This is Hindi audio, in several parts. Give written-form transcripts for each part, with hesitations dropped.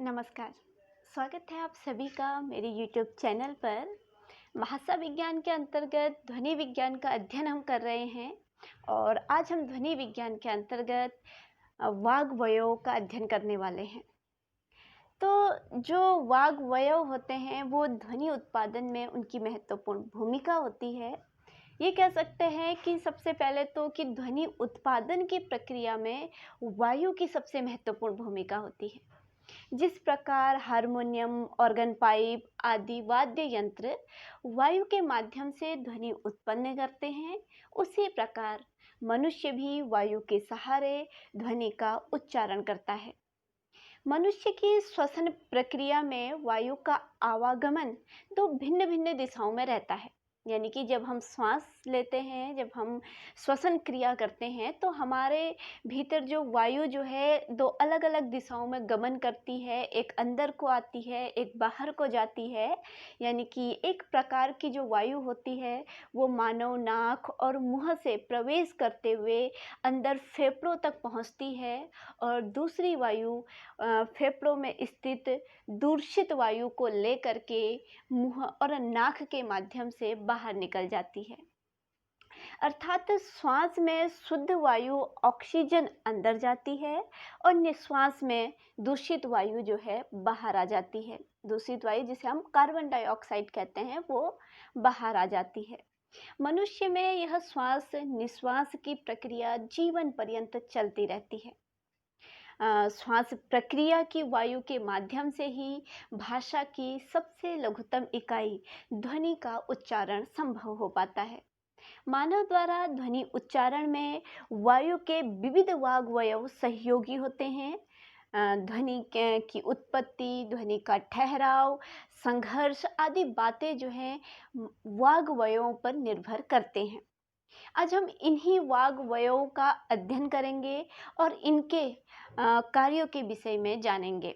नमस्कार। स्वागत है आप सभी का मेरे YouTube चैनल पर। भाषा विज्ञान के अंतर्गत ध्वनि विज्ञान का अध्ययन हम कर रहे हैं और आज हम ध्वनि विज्ञान के अंतर्गत वाग्वयों का अध्ययन करने वाले हैं। तो जो वाग्वयों होते हैं वो ध्वनि उत्पादन में उनकी महत्वपूर्ण भूमिका होती है। ये कह सकते हैं कि सबसे पहले तो कि ध्वनि उत्पादन की प्रक्रिया में वायु की सबसे महत्वपूर्ण भूमिका होती है। जिस प्रकार हारमोनियम, ऑर्गन पाइप आदि वाद्य यंत्र वायु के माध्यम से ध्वनि उत्पन्न करते हैं, उसी प्रकार मनुष्य भी वायु के सहारे ध्वनि का उच्चारण करता है। मनुष्य की श्वसन प्रक्रिया में वायु का आवागमन दो भिन्न भिन्न दिशाओं में रहता है। यानी कि जब हम श्वास लेते हैं, जब हम श्वसन क्रिया करते हैं तो हमारे भीतर जो वायु जो है दो अलग अलग दिशाओं में गमन करती है। एक अंदर को आती है, एक बाहर को जाती है। यानी कि एक प्रकार की जो वायु होती है वो मानव नाक और मुंह से प्रवेश करते हुए अंदर फेफड़ों तक पहुंचती है और दूसरी वायु फेफड़ों में स्थित दूषित वायु को लेकर के मुंह और नाक के माध्यम से बाहर निकल जाती है। अर्थात श्वास में शुद्ध वायु ऑक्सीजन अंदर जाती है और निश्वास में दूषित वायु जो है बाहर आ जाती है। दूषित वायु जिसे हम कार्बन डाइऑक्साइड कहते हैं वो बाहर आ जाती है। मनुष्य में यह श्वास निश्वास की प्रक्रिया जीवन पर्यंत चलती रहती है। श्वास प्रक्रिया की वायु के माध्यम से ही भाषा की सबसे लघुतम इकाई ध्वनि का उच्चारण संभव हो पाता है। मानव द्वारा ध्वनि उच्चारण में वायु के विविध वाग्वयव सहयोगी होते हैं। ध्वनि की उत्पत्ति, ध्वनि का ठहराव, संघर्ष आदि बातें जो हैं वाग्वयों पर निर्भर करते हैं। आज हम इन्हीं वाग्वयों का अध्ययन करेंगे और इनके कार्यों के विषय में जानेंगे।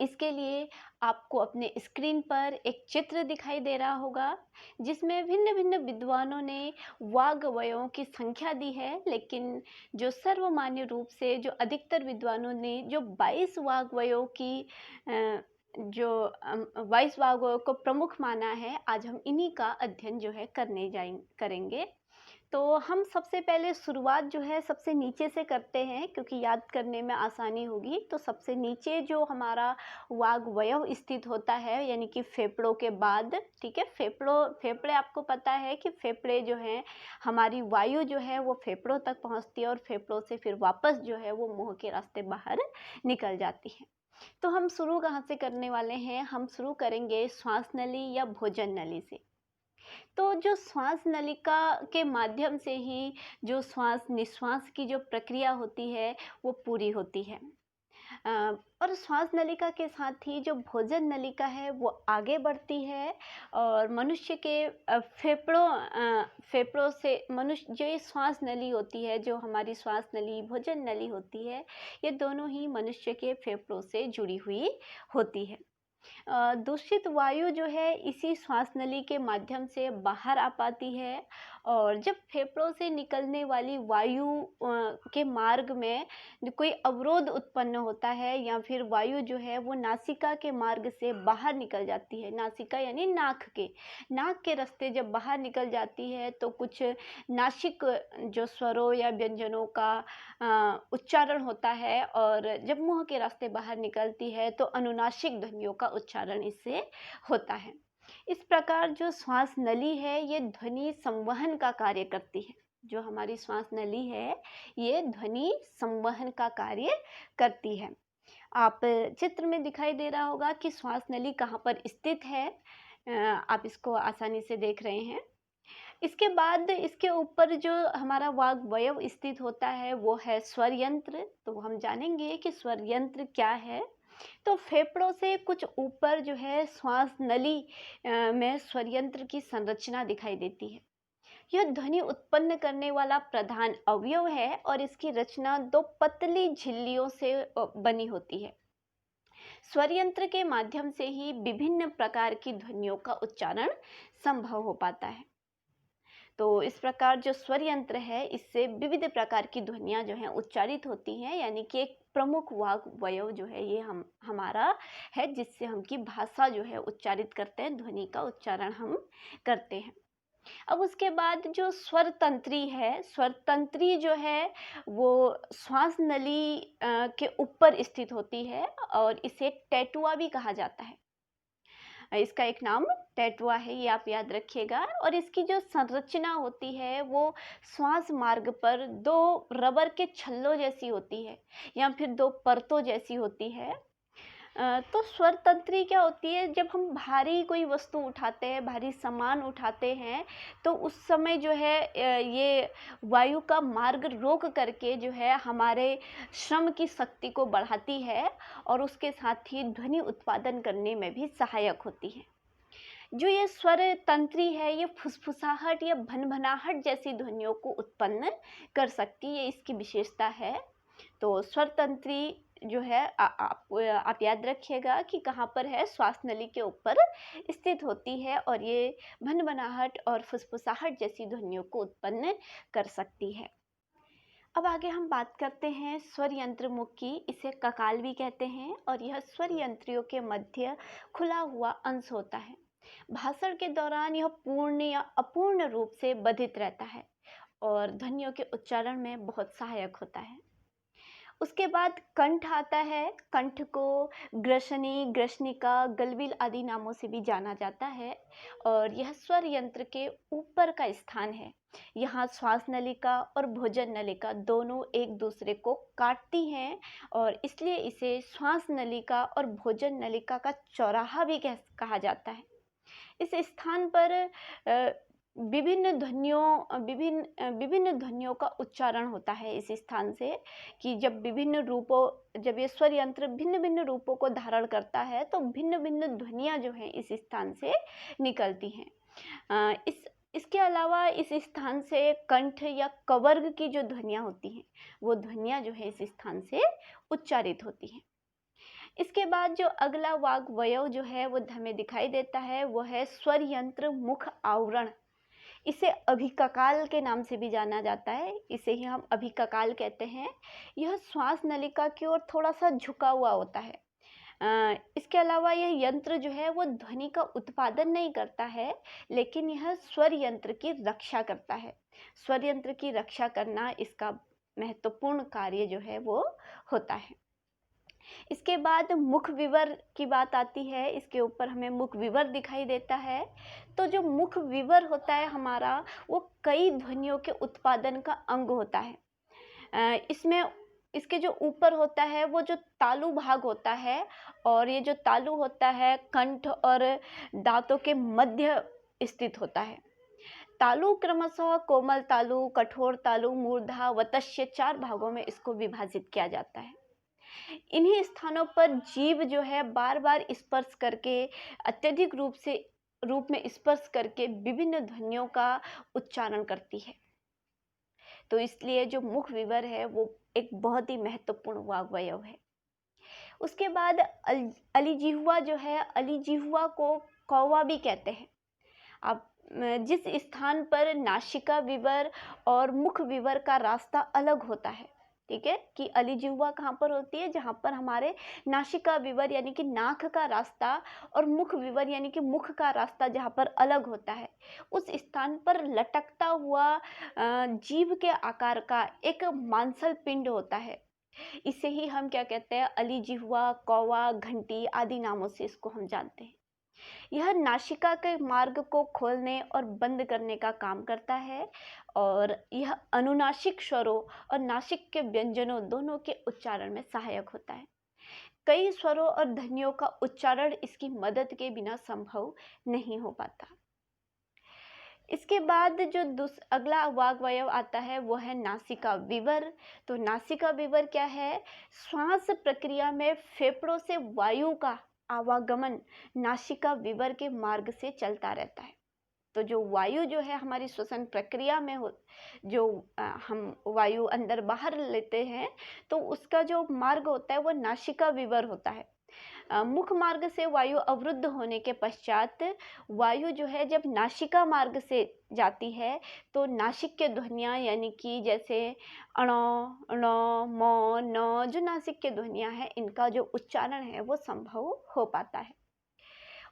इसके लिए आपको अपने स्क्रीन पर एक चित्र दिखाई दे रहा होगा जिसमें भिन्न भिन्न विद्वानों ने वाग्वयों की संख्या दी है, लेकिन जो सर्वमान्य रूप से जो अधिकतर विद्वानों ने जो 22 वाग्वयों की जो 22 वाग्वयों को प्रमुख माना है, आज हम इन्हीं का अध्ययन जो है करेंगे। तो हम सबसे पहले शुरुआत जो है सबसे नीचे से करते हैं क्योंकि याद करने में आसानी होगी। तो सबसे नीचे जो हमारा वाग्वयव स्थित होता है यानी कि फेफड़ों के बाद, ठीक है। फेफड़े आपको पता है कि फेफड़े जो हैं हमारी वायु जो है वो फेफड़ों तक पहुंचती है और फेफड़ों से फिर वापस जो है वो मुंह के रास्ते बाहर निकल जाती है। तो हम शुरू कहाँ से करने वाले हैं? हम शुरू करेंगे श्वास नली या भोजन नली से। तो जो श्वास नलिका के माध्यम से ही जो श्वास निश्वास की जो प्रक्रिया होती है वो पूरी होती है। और श्वास नलिका के साथ ही जो भोजन नलिका है वो आगे बढ़ती है और मनुष्य के फेफड़ों से मनुष्य जो ये श्वास नली होती है, जो हमारी श्वास नली भोजन नली होती है, ये दोनों ही मनुष्य के फेफड़ों से जुड़ी हुई होती है। दूषित वायु जो है इसी श्वास नली के माध्यम से बाहर आ पाती है और जब फेफड़ों से निकलने वाली वायु के मार्ग में कोई अवरोध उत्पन्न होता है या फिर वायु जो है वो नासिका के मार्ग से बाहर निकल जाती है। नासिका यानी नाक के रास्ते जब बाहर निकल जाती है तो कुछ नासिक जो स्वरों या व्यंजनों का उच्चारण होता है और जब मुंह के रास्ते बाहर निकलती है तो अनुनासिक ध्वनियों का उच्चारण इससे होता है। इस प्रकार जो श्वास नली है ये ध्वनि संवहन का कार्य करती है। जो हमारी श्वास नली है ये ध्वनि संवहन का कार्य करती है। आप चित्र में दिखाई दे रहा होगा कि श्वास नली कहाँ पर स्थित है। आप इसको आसानी से देख रहे हैं। इसके बाद इसके ऊपर जो हमारा वाग्वयव स्थित होता है वो है स्वर यंत्र। तो हम जानेंगे कि स्वर यंत्र क्या है। तो फेफड़ों से कुछ ऊपर जो है श्वास नली में स्वर यंत्र की संरचना दिखाई देती है। यह ध्वनि उत्पन्न करने वाला प्रधान अवयव है और इसकी रचना दो पतली झिल्लियों से बनी होती है। स्वर यंत्र के माध्यम से ही विभिन्न प्रकार की ध्वनियों का उच्चारण संभव हो पाता है। तो इस प्रकार जो स्वर यंत्र है इससे विविध प्रकार की ध्वनियाँ जो हैं उच्चारित होती हैं, यानी कि एक प्रमुख वाग्वयव जो है ये हमारा है, जिससे हम की भाषा जो है उच्चारित करते हैं, ध्वनि का उच्चारण हम करते हैं। अब उसके बाद जो स्वर तंत्री है, स्वर तंत्री जो है वो श्वास नली के ऊपर स्थित होती है और इसे टेटुआ भी कहा जाता है। इसका एक नाम टेटुआ है, ये आप याद रखिएगा। और इसकी जो संरचना होती है वो श्वास मार्ग पर दो रबर के छल्लों जैसी होती है या फिर दो परतों जैसी होती है। तो स्वर तंत्री क्या होती है, जब हम भारी कोई वस्तु उठाते हैं, भारी सामान उठाते हैं, तो उस समय जो है ये वायु का मार्ग रोक करके जो है हमारे श्रम की शक्ति को बढ़ाती है और उसके साथ ही ध्वनि उत्पादन करने में भी सहायक होती है। जो ये स्वर तंत्री है ये फुसफुसाहट या भनभनाहट जैसी ध्वनियों को उत्पन्न कर सकती है, ये इसकी विशेषता है। तो स्वर तंत्री जो है आप याद रखिएगा कि कहाँ पर है, श्वास नली के ऊपर स्थित होती है और ये भनभनाहट और फुसफुसाहट जैसी ध्वनियों को उत्पन्न कर सकती है। अब आगे हम बात करते हैं स्वर यंत्र मुख की। इसे ककाल भी कहते हैं और यह स्वर यंत्रियों के मध्य खुला हुआ अंश होता है। भाषण के दौरान यह पूर्ण या अपूर्ण रूप से बधित रहता है और ध्वनियों के उच्चारण में बहुत सहायक होता है। उसके बाद कंठ आता है। कंठ को ग्रसनी, ग्रसनिका, गलबिल आदि नामों से भी जाना जाता है और यह स्वर यंत्र के ऊपर का स्थान है। यहाँ श्वास नलिका और भोजन नलिका दोनों एक दूसरे को काटती हैं और इसलिए इसे श्वास नलिका और भोजन नलिका का चौराहा भी कहा जाता है। इस स्थान पर विभिन्न ध्वनियों का उच्चारण होता है इस स्थान से, कि जब ये स्वर यंत्र भिन्न भिन्न रूपों को धारण करता है तो भिन्न भिन्न ध्वनियाँ जो हैं इस स्थान से निकलती हैं। इसके अलावा इस स्थान से कंठ या कवर्ग की जो ध्वनियाँ होती हैं वो ध्वनियाँ जो है इस स्थान से उच्चारित होती हैं। इसके बाद जो अगला वाग्वयव जो है वो हमें दिखाई देता है वो है स्वर यंत्र मुख आवरण। इसे अभिककाल के नाम से भी जाना जाता है, इसे ही हम अभिककाल कहते हैं। यह श्वास नलिका की ओर थोड़ा सा झुका हुआ होता है। इसके अलावा यह यंत्र जो है वो ध्वनि का उत्पादन नहीं करता है, लेकिन यह स्वर यंत्र की रक्षा करता है। स्वर यंत्र की रक्षा करना इसका महत्वपूर्ण कार्य जो है वो होता है। इसके बाद मुख विवर की बात आती है। इसके ऊपर हमें मुख विवर दिखाई देता है। तो जो मुख विवर होता है हमारा, वो कई ध्वनियों के उत्पादन का अंग होता है। इसमें इसके जो ऊपर होता है वो जो तालु भाग होता है और ये जो तालु होता है कंठ और दांतों के मध्य स्थित होता है। तालु क्रमशः कोमल तालु, कठोर तालु, मूर्धा, वतस्य 4 भागों में इसको विभाजित किया जाता है। इन्हीं स्थानों पर जीभ जो है बार बार स्पर्श करके, अत्यधिक रूप में स्पर्श करके विभिन्न ध्वनियों का उच्चारण करती है। तो इसलिए जो मुख विवर है वो एक बहुत ही महत्वपूर्ण वाग्वयव है। उसके बाद अलिजिह्वा जो है, अलिजिह्वा को कौवा भी कहते हैं। आप जिस स्थान पर नासिका विवर और मुख विवर का रास्ता अलग होता है, ठीक है, कि अलिजिह्वा कहाँ पर होती है, जहाँ पर हमारे नासिका विवर यानी कि नाक का रास्ता और मुख विवर यानी कि मुख का रास्ता जहाँ पर अलग होता है, उस स्थान पर लटकता हुआ जीभ के आकार का एक मांसल पिंड होता है। इसे ही हम क्या कहते हैं, अलिजिह्वा, कौवा, घंटी आदि नामों से इसको हम जानते हैं। यह नासिका के मार्ग को खोलने और बंद करने का काम करता है और यह अनुनासिक स्वरों और नासिक के व्यंजनों दोनों के उच्चारण में सहायक होता है। कई स्वरों और ध्वनियों का उच्चारण इसकी मदद के बिना संभव नहीं हो पाता। इसके बाद जो अगला वाग्वयव आता है वो है नासिका विवर। तो नासिका विवर क्या है, श्वास प्रक्रिया में फेफड़ों से वायु का आवागमन नासिका विवर के मार्ग से चलता रहता है। तो जो वायु जो है हमारी श्वसन प्रक्रिया में हम वायु अंदर बाहर लेते हैं, तो उसका जो मार्ग होता है वो नासिका विवर होता है मुख मार्ग से वायु अवरुद्ध होने के पश्चात वायु जो है जब नासिका मार्ग से जाती है तो नासिक के ध्वनियाँ यानी कि जैसे अणो, णो, मो, न, जो नासिक के ध्वनियाँ हैं इनका जो उच्चारण है वो संभव हो पाता है।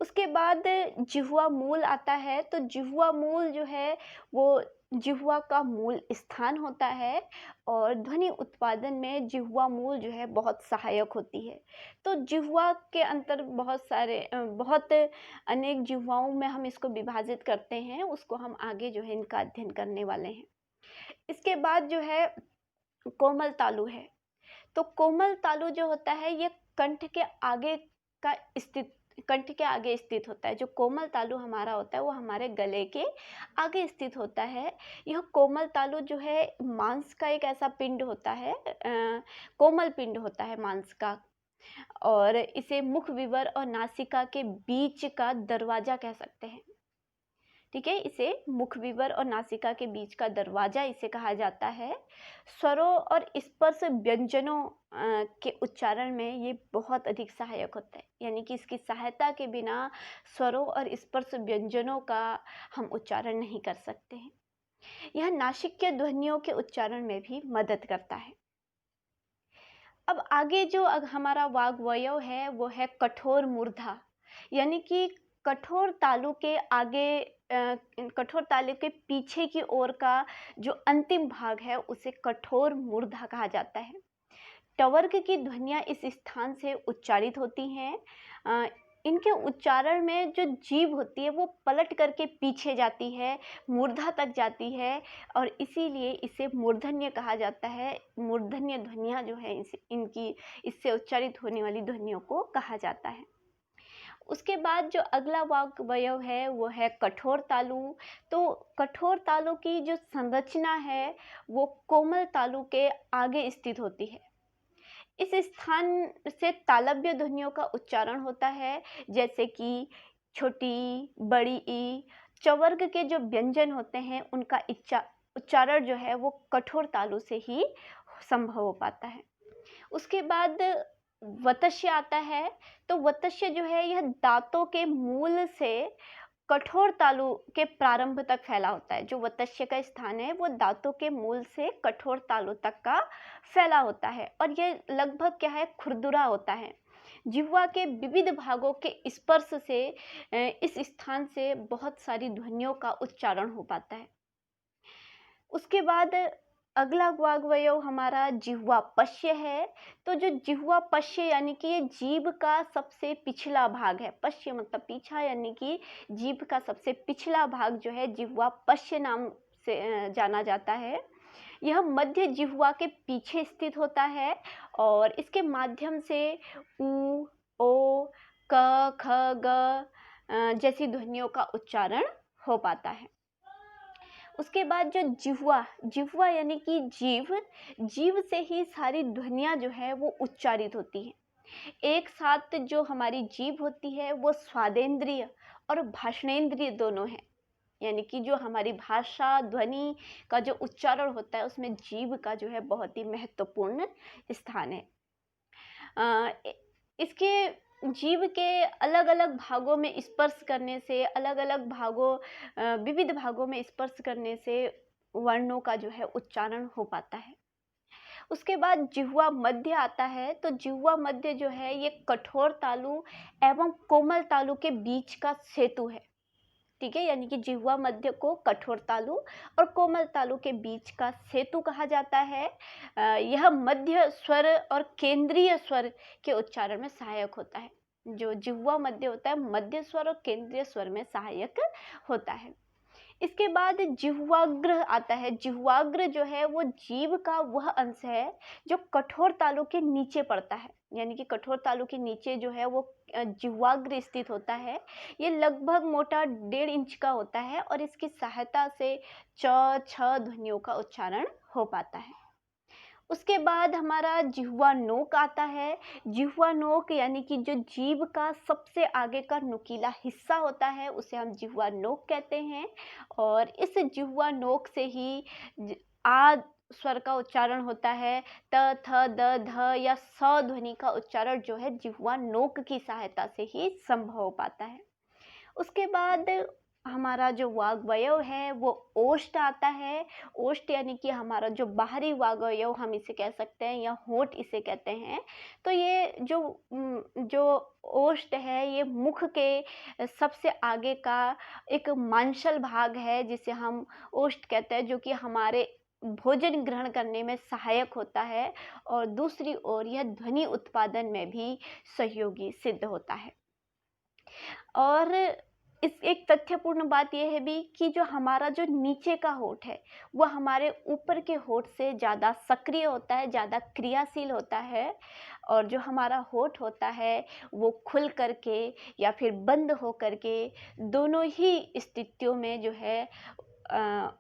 उसके बाद जिह्वा मूल आता है, तो जिह्वा मूल जो है वो जिह्वा का मूल स्थान होता है और ध्वनि उत्पादन में जिह्वा मूल जो है बहुत सहायक होती है। तो जिह्वा के अंतर बहुत अनेक जिह्वाओं में हम इसको विभाजित करते हैं, उसको हम आगे जो है इनका अध्ययन करने वाले हैं। इसके बाद जो है कोमल तालु है। तो कोमल तालु जो होता है ये कंठ के आगे स्थित होता है। जो कोमल तालु हमारा होता है वो हमारे गले के आगे स्थित होता है। यह कोमल तालु जो है मांस का एक ऐसा पिंड होता है, कोमल पिंड होता है मांस का, और इसे मुख विवर और नासिका के बीच का दरवाजा कह सकते हैं। ठीक है, इसे मुख विवर और नासिका के बीच का दरवाजा इसे कहा जाता है। स्वरों और स्पर्श व्यंजनों के उच्चारण में ये बहुत अधिक सहायक होता है, यानी कि इसकी सहायता के बिना स्वरों और स्पर्श व्यंजनों का हम उच्चारण नहीं कर सकते हैं। यह नासिक के ध्वनियों के उच्चारण में भी मदद करता है। अब आगे जो हमारा वाग्वयव है वो है कठोर मूर्धा, यानी कि कठोर तालु के आगे कठोर तालु के पीछे की ओर का जो अंतिम भाग है उसे कठोर मूर्धा कहा जाता है। टवर्ग की ध्वनियाँ इस स्थान से उच्चारित होती हैं। इनके उच्चारण में जो जीभ होती है वो पलट करके पीछे जाती है, मूर्धा तक जाती है, और इसीलिए इसे मूर्धन्य कहा जाता है। मूर्धन्य ध्वनियाँ जो है इनकी इससे उच्चारित होने वाली ध्वनियों को कहा जाता है। उसके बाद जो अगला वाग्वयव है वो है कठोर तालु। तो कठोर तालु की जो संरचना है वो कोमल तालु के आगे स्थित होती है। इस स्थान से तालव्य ध्वनियों का उच्चारण होता है, जैसे कि छोटी, बड़ी ई। चवर्ग के जो व्यंजन होते हैं उनका उच्चारण जो है वो कठोर तालु से ही संभव हो पाता है। उसके बाद वतस्य आता है। तो वतस्य जो है यह दांतों के मूल से कठोर तालु के प्रारंभ तक फैला होता है। जो वतस्य का स्थान है वो दांतों के मूल से कठोर तालु तक का फैला होता है, और ये लगभग क्या है, खुरदुरा होता है। जिह्वा के विविध भागों के स्पर्श से इस स्थान से बहुत सारी ध्वनियों का उच्चारण हो पाता है। उसके बाद अगला वाग्वयव हमारा जिह्वा पश्य है। तो जो जिह्वा पश्य यानी कि ये जीभ का सबसे पिछला भाग है। पश्य मतलब पीछा, यानी कि जीभ का सबसे पिछला भाग जो है जिह्वा पश्य नाम से जाना जाता है। यह मध्य जिह्वा के पीछे स्थित होता है और इसके माध्यम से उ, ओ, क, ख, ग जैसी ध्वनियों का उच्चारण हो पाता है। उसके बाद जो जिह्वा यानी कि जीभ से ही सारी ध्वनियाँ जो है वो उच्चारित होती हैं। एक साथ जो हमारी जीभ होती है वो स्वादेंद्रिय और भाषणेंद्रिय दोनों हैं, यानी कि जो हमारी भाषा ध्वनि का जो उच्चारण होता है उसमें जीभ का जो है बहुत ही महत्वपूर्ण स्थान है। इसके जीभ के अलग अलग भागों में स्पर्श करने से, विविध भागों में स्पर्श करने से वर्णों का जो है उच्चारण हो पाता है। उसके बाद जिह्वा मध्य आता है। तो जिह्वा मध्य जो है ये कठोर तालु एवं कोमल तालु के बीच का सेतु है। ठीक है, यानी कि जिह्वा मध्य को कठोर तालु और कोमल तालु के बीच का सेतु कहा जाता है। यह मध्य स्वर और केंद्रीय स्वर के उच्चारण में सहायक होता है। जो जिह्वा मध्य होता है मध्य स्वर और केंद्रीय स्वर में सहायक होता है। इसके बाद जिह्वाग्र आता है। जिह्वाग्र जो है वो जीभ का वह अंश है जो कठोर तालु के नीचे पड़ता है, यानी कि कठोर तालु के नीचे जो है वो जिह्वाग्र स्थित होता है। ये लगभग मोटा 1.5 इंच का होता है और इसकी सहायता से च, छ ध्वनियों का उच्चारण हो पाता है। उसके बाद हमारा जिह्वा नोक आता है। जिह्वा नोक यानी कि जो जीभ का सबसे आगे का नुकीला हिस्सा होता है उसे हम जिह्वा नोक कहते हैं, और इस जिह्वा नोक से ही स्वर का उच्चारण होता है, त, थ, द, ध या स ध्वनि का उच्चारण जो है जिह्वा नोक की सहायता से ही संभव हो पाता है। उसके बाद हमारा जो वाग्वयव है वो ओष्ठ आता है। ओष्ठ यानी कि हमारा जो बाहरी वाग्वयव हम इसे कह सकते हैं या होंठ इसे कहते हैं। तो ये जो ओष्ठ है ये मुख के सबसे आगे का एक मांसल भाग है जिसे हम ओष्ठ कहते हैं, जो कि हमारे भोजन ग्रहण करने में सहायक होता है और दूसरी ओर यह ध्वनि उत्पादन में भी सहयोगी सिद्ध होता है। और इस एक तथ्यपूर्ण बात यह है भी कि जो हमारा जो नीचे का होंठ है वह हमारे ऊपर के होंठ से ज़्यादा सक्रिय होता है, ज़्यादा क्रियाशील होता है। और जो हमारा होंठ होता है वो खुल करके या फिर बंद हो करके दोनों ही स्थितियों में जो है अ,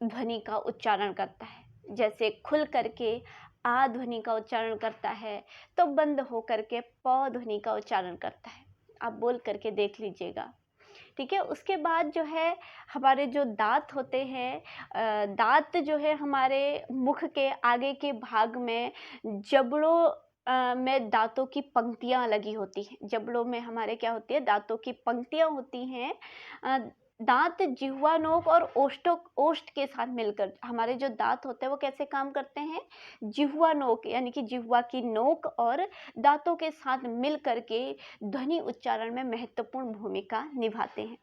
ध्वनि का उच्चारण करता है। जैसे खुल करके आ ध्वनि का उच्चारण करता है तो बंद हो करके प ध्वनि का उच्चारण करता है। आप बोल करके देख लीजिएगा। ठीक है, उसके बाद जो है हमारे जो दाँत होते हैं, दाँत जो है हमारे मुख के आगे के भाग में जबड़ों में दाँतों की पंक्तियाँ लगी होती हैं। जबड़ों में हमारे क्या होती है, दाँतों की पंक्तियाँ होती हैं। दाँत जिह्वा नोक और ओष्ठ के साथ मिलकर हमारे जो दाँत होते हैं वो कैसे काम करते हैं, जिह्वा नोक यानी कि जिह्वा की नोक और दाँतों के साथ मिल करके ध्वनि उच्चारण में महत्वपूर्ण भूमिका निभाते हैं।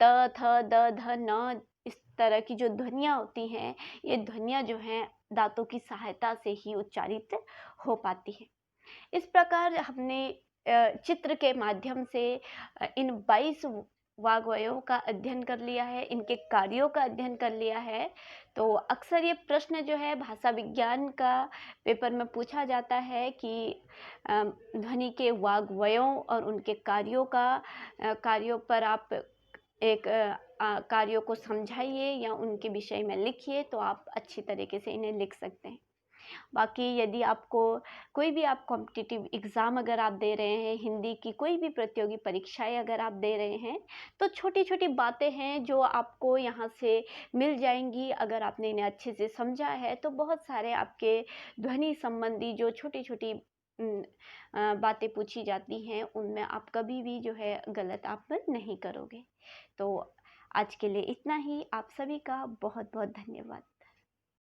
त, थ, द, ध, न इस तरह की जो ध्वनियाँ होती हैं, ये ध्वनियाँ जो हैं दाँतों की सहायता से ही उच्चारित हो पाती हैं। इस प्रकार हमने चित्र के माध्यम से इन 22 वाग्वयों का अध्ययन कर लिया है, इनके कार्यों का अध्ययन कर लिया है। तो अक्सर ये प्रश्न जो है भाषा विज्ञान का पेपर में पूछा जाता है कि ध्वनि के वाग्वयों और उनके कार्यों पर आप एक कार्यों को समझाइए या उनके विषय में लिखिए, तो आप अच्छी तरीके से इन्हें लिख सकते हैं। बाकी यदि आपको कोई भी आप कॉम्पिटिटिव एग्ज़ाम अगर आप दे रहे हैं, हिंदी की कोई भी प्रतियोगी परीक्षाएँ अगर आप दे रहे हैं, तो छोटी-छोटी बातें हैं जो आपको यहाँ से मिल जाएँगी। अगर आपने इन्हें अच्छे से समझा है, तो बहुत सारे आपके ध्वनि संबंधी जो छोटी-छोटी बातें पूछी जाती हैं, उनमें आप कभी भी जो है गलत आप नहीं करोगे। तो आज के लिए इतना ही। आप सभी का बहुत-बहुत धन्यवाद।